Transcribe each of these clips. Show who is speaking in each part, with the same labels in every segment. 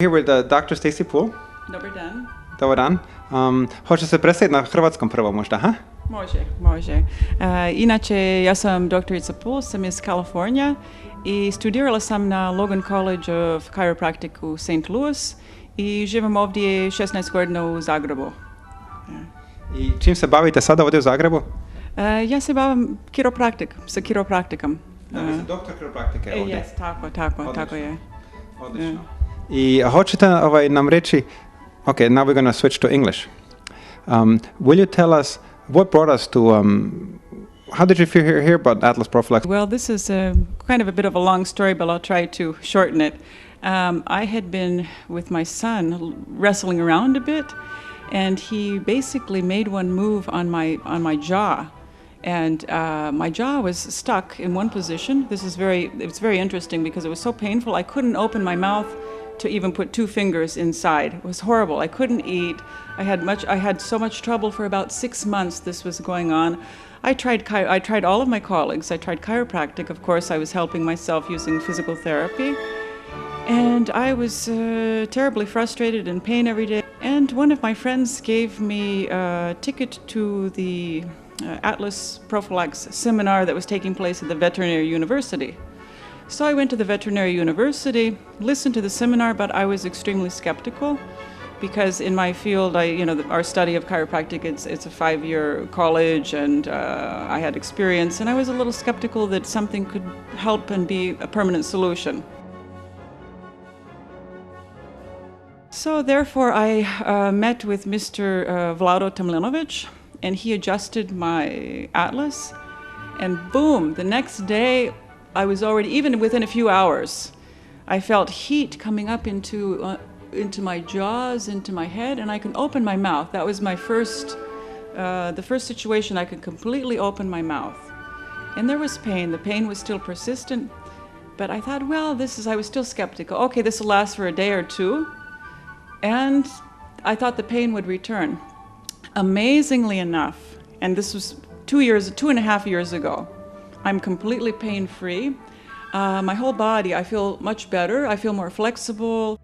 Speaker 1: Here with Dr. Stacey Poole.
Speaker 2: Dobar dan.
Speaker 1: Dobar dan. Hoće se predstaviti na hrvatskom prvo možda, ha?
Speaker 2: Može. Inače, ja sam doktorica Poole, sam iz Kalifornija i studirala sam na Logan College of Chiropractic u St. Louis i živim ovdje 16 godina u Zagrebu.
Speaker 1: I čim se bavite sada ovdje u Zagrebu?
Speaker 2: Ja se bavim sa kiropraktikom.
Speaker 1: Vi ste doktor kiropraktike ovdje?
Speaker 2: Jes, tako je.
Speaker 1: Odlično. I hoćete nam reći, okay, now we're going to switch to English. Will you tell us what brought us to, how did you hear about AtlasPROfilax?
Speaker 2: Well, this is kind of a bit of a long story, but I'll try to shorten it. I had been with my son wrestling around a bit, and he basically made one move on my jaw. And my jaw was stuck in one position. It's very interesting because it was so painful. I couldn't open my mouth to even put 2 fingers inside. It was horrible. I couldn't eat. I had so much trouble for about 6 months. This was going on. I tried all of my colleagues. I tried chiropractic. Of course, I was helping myself using physical therapy. And I was terribly frustrated, in pain every day. And one of my friends gave me a ticket to the AtlasPROfilax seminar that was taking place at the veterinary university. So I went to the veterinary university, listened to the seminar, but I was extremely skeptical because in my field, our study of chiropractic, it's a 5-year college, and I had experience, and I was a little skeptical that something could help and be a permanent solution. So therefore, I met with Mr. Vlado Tomljanovic, and he adjusted my atlas, and boom, the next day, I was already, even within a few hours, I felt heat coming up into my jaws, into my head, and I could open my mouth. That was my the first situation I could completely open my mouth. And there was pain. The pain was still persistent, but I thought, well, I was still skeptical. Okay, this will last for a day or 2. And I thought the pain would return. Amazingly enough, and this was 2.5 years ago, I'm completely pain-free. My whole body, I feel much better. I feel more flexible.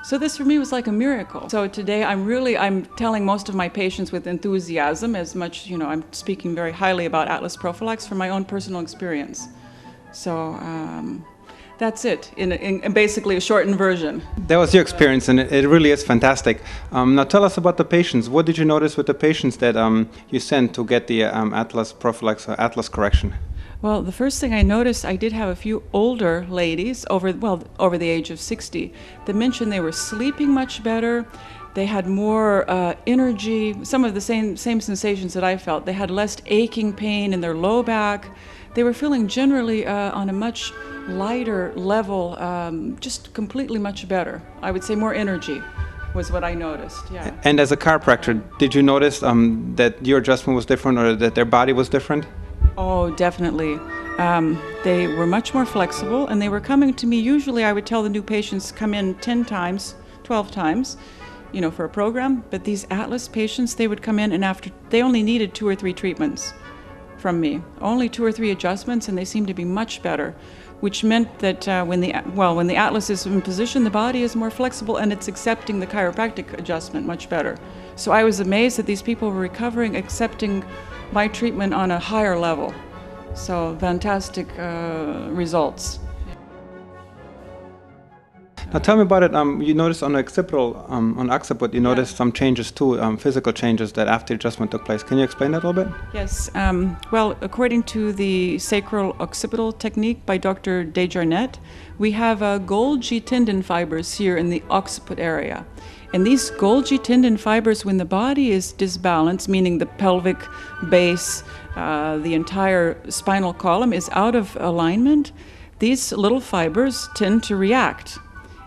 Speaker 2: So this for me was like a miracle. So today I'm telling most of my patients with enthusiasm, as much, I'm speaking very highly about AtlasPROfilax from my own personal experience. So that's it, in basically a shortened version.
Speaker 1: That was your experience, and it really is fantastic. Now tell us about the patients. What did you notice with the patients that you sent to get the AtlasPROfilax or Atlas correction?
Speaker 2: Well, the first thing I noticed, I did have a few older ladies over the age of 60 that mentioned they were sleeping much better. They had more energy, some of the same sensations that I felt. They had less aching pain in their low back. They were feeling generally on a much lighter level, just completely much better. I would say more energy was what I noticed, yeah.
Speaker 1: And as a chiropractor, did you notice that your adjustment was different, or that their body was different?
Speaker 2: Oh, definitely. They were much more flexible, and they were coming to me. Usually I would tell the new patients come in 10 times, 12 times, for a program. But these Atlas patients, they would come in, and they only needed 2 or 3 treatments from me. Only 2 or 3 adjustments, and they seemed to be much better, which meant that when the Atlas is in position, the body is more flexible, and it's accepting the chiropractic adjustment much better. So I was amazed that these people were recovering, accepting my treatment on a higher level. So fantastic results.
Speaker 1: Now tell me about it. You noticed on occiput, you noticed some changes too, physical changes that after adjustment took place. Can you explain that a little bit?
Speaker 2: Yes. Well, according to the sacral occipital technique by Dr. Desjarnette, we have Golgi tendon fibers here in the occiput area. And these Golgi tendon fibers, when the body is disbalanced, meaning the pelvic base, the entire spinal column is out of alignment, these little fibers tend to react.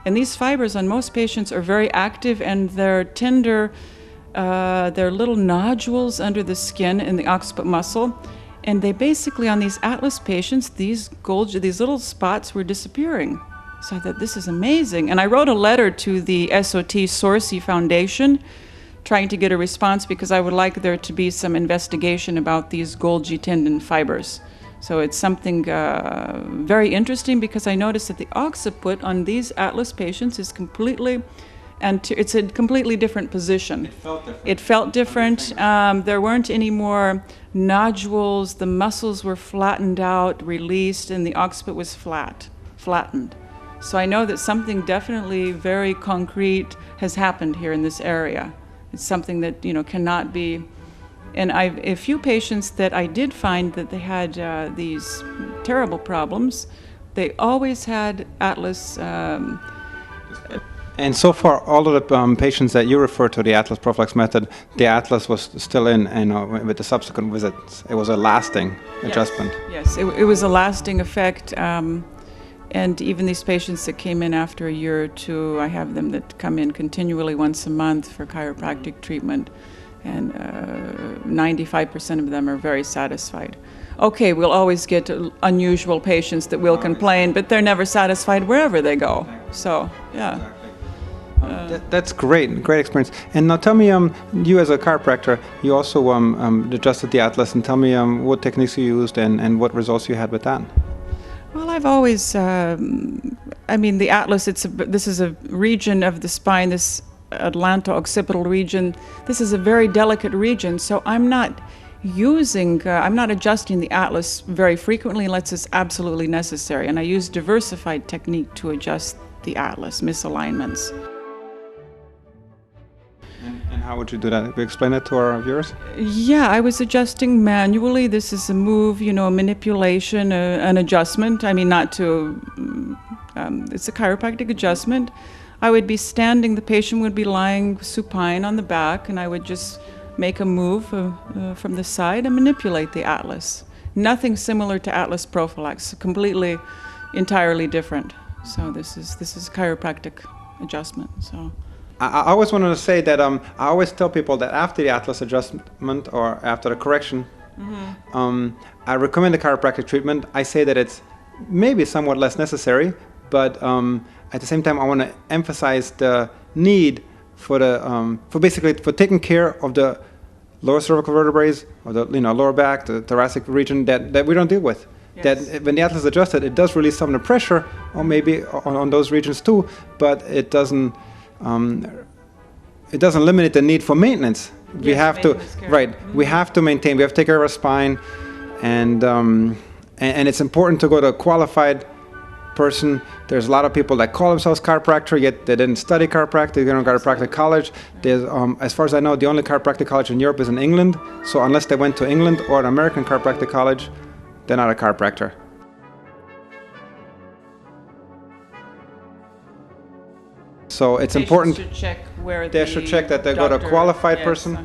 Speaker 2: And these fibers on most patients are very active, and they're tender, they're little nodules under the skin in the occiput muscle. And they basically, on these Atlas patients, these little spots were disappearing. So I thought, this is amazing. And I wrote a letter to the SOT Sorcy Foundation trying to get a response, because I would like there to be some investigation about these Golgi tendon fibers, So it's something very interesting, because I noticed that the occiput on these Atlas patients is completely, it's a completely different position.
Speaker 1: It felt different.
Speaker 2: It felt different. There weren't any more nodules. The muscles were flattened out, released, and the occiput was flattened. So I know that something definitely very concrete has happened here in this area. It's something that, you know, cannot be. And a few patients that I did find that they had these terrible problems, they always had Atlas.
Speaker 1: And so far, all of the patients that you refer to the AtlasPROfilax method, the Atlas was still in, and with the subsequent visits, it was a lasting adjustment.
Speaker 2: Yes, it was a lasting effect. And even these patients that came in after a year or two, I have them that come in continually once a month for chiropractic treatment. And 95% of them are very satisfied. Okay, we'll always get unusual patients that will complain, but they're never satisfied wherever they go. So, yeah.
Speaker 1: That's great experience. And now tell me, you as a chiropractor, you also adjusted the Atlas, and tell me what techniques you used and what results you had with that.
Speaker 2: Well, I've always, I mean, the Atlas, this is a region of the spine, this Atlanto-occipital region. This is a very delicate region, so I'm not adjusting the Atlas very frequently unless it's absolutely necessary. And I use diversified technique to adjust the Atlas misalignments.
Speaker 1: And how would you do that? Would you explain that to our viewers?
Speaker 2: Yeah, I was adjusting manually. This is a move, you know, a manipulation, an adjustment. I mean, not to, it's a chiropractic adjustment. I would be standing, the patient would be lying supine on the back, and I would just make a move from the side and manipulate the Atlas. Nothing similar to AtlasPROfilax, completely, entirely different. So this is chiropractic adjustment. So
Speaker 1: I always wanted to say that I always tell people that after the Atlas adjustment or after the correction, I recommend the chiropractic treatment. I say that it's maybe somewhat less necessary, but at the same time, I want to emphasize the need for for taking care of the lower cervical vertebrae, or the lower back, the thoracic region that we don't deal with. Yes. That when the Atlas is adjusted, it does release some of the pressure, or maybe on those regions too, but it doesn't eliminate the need for maintenance. Yes, we have to, right? Mm-hmm. We have to maintain. We have to take care of our spine, and it's important to go to a qualified person. There's a lot of people that call themselves chiropractor, yet they didn't study chiropractic. They don't go to chiropractic college. There's, as far as I know, the only chiropractic college in Europe is in England. So unless they went to England or an American chiropractic college, they're not a chiropractor. So it's important.
Speaker 2: Should check where
Speaker 1: they should check that they go to a qualified person.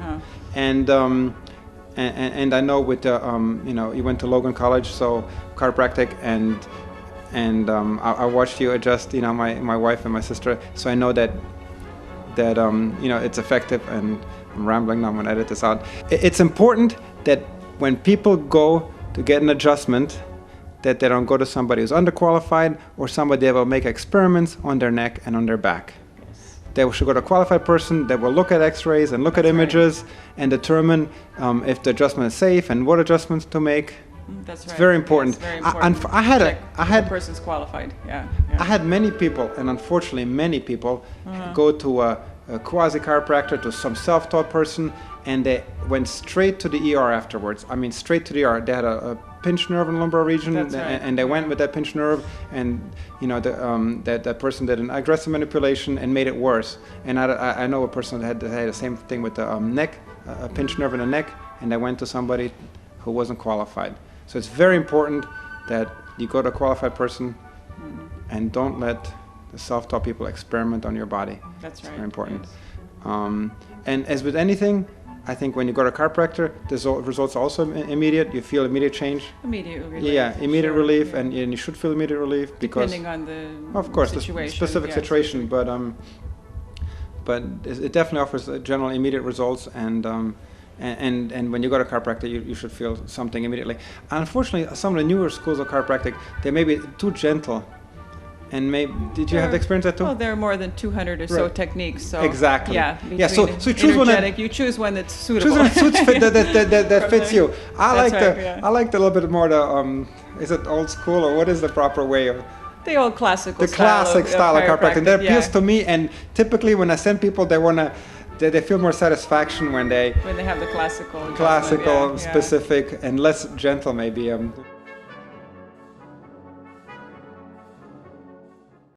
Speaker 1: And I know with you went to Logan College, so chiropractic, and I watched you adjust, my wife and my sister, so I know that it's effective. And I'm rambling now, I'm going to edit this out. It's important that when people go to get an adjustment, that they don't go to somebody who's underqualified or somebody that will make experiments on their neck and on their back. Yes. They should go to a qualified person that will look at x-rays and look at images and determine if the adjustment is safe and what adjustments to make.
Speaker 2: That's right.
Speaker 1: It's very important.
Speaker 2: Yes, very important.
Speaker 1: I had
Speaker 2: the person's qualified. Yeah.
Speaker 1: I had many people, and unfortunately many people, go to a quasi chiropractor, to some self-taught person, and they went straight to the ER afterwards. I mean, straight to the ER. They had a pinched nerve in the lumbar region,
Speaker 2: That's right.
Speaker 1: and they went with that pinched nerve, and that person did an aggressive manipulation and made it worse. And I know a person that had the same thing with the neck, a pinched nerve in the neck, and they went to somebody who wasn't qualified. So it's very important that you go to a qualified person and don't let the self-taught people experiment on your body.
Speaker 2: That's right.
Speaker 1: It's very important.
Speaker 2: Yes.
Speaker 1: And as with anything, I think when you go to a chiropractor, the results are also immediate. You feel immediate change.
Speaker 2: Immediate relief.
Speaker 1: Yeah, immediate
Speaker 2: sure.
Speaker 1: relief,
Speaker 2: Yeah.
Speaker 1: And you should feel immediate relief because,
Speaker 2: depending on the
Speaker 1: of course,
Speaker 2: situation,
Speaker 1: the specific
Speaker 2: yes.
Speaker 1: situation. But it definitely offers general immediate results, and when you go to chiropractor, you should feel something immediately. Unfortunately, some of the newer schools of chiropractic, they may be too gentle And maybe did you have the experience that too?
Speaker 2: Well, there are more than 200 or so
Speaker 1: Right.
Speaker 2: techniques. So
Speaker 1: Exactly.
Speaker 2: Yeah.
Speaker 1: Yeah. So
Speaker 2: between
Speaker 1: so choose one that
Speaker 2: you choose one that's suitable.
Speaker 1: choose one that suits that fits you. I
Speaker 2: That's
Speaker 1: like
Speaker 2: right,
Speaker 1: the
Speaker 2: yeah.
Speaker 1: I like the little bit more the is it old school or what is the proper way of
Speaker 2: The old classical
Speaker 1: the classic style of chiropractic that
Speaker 2: yeah,
Speaker 1: appeals to me? And typically when I send people, they feel more satisfaction when they
Speaker 2: when they have the classical
Speaker 1: classical,
Speaker 2: adjustment, yeah, yeah.
Speaker 1: specific, and less gentle maybe.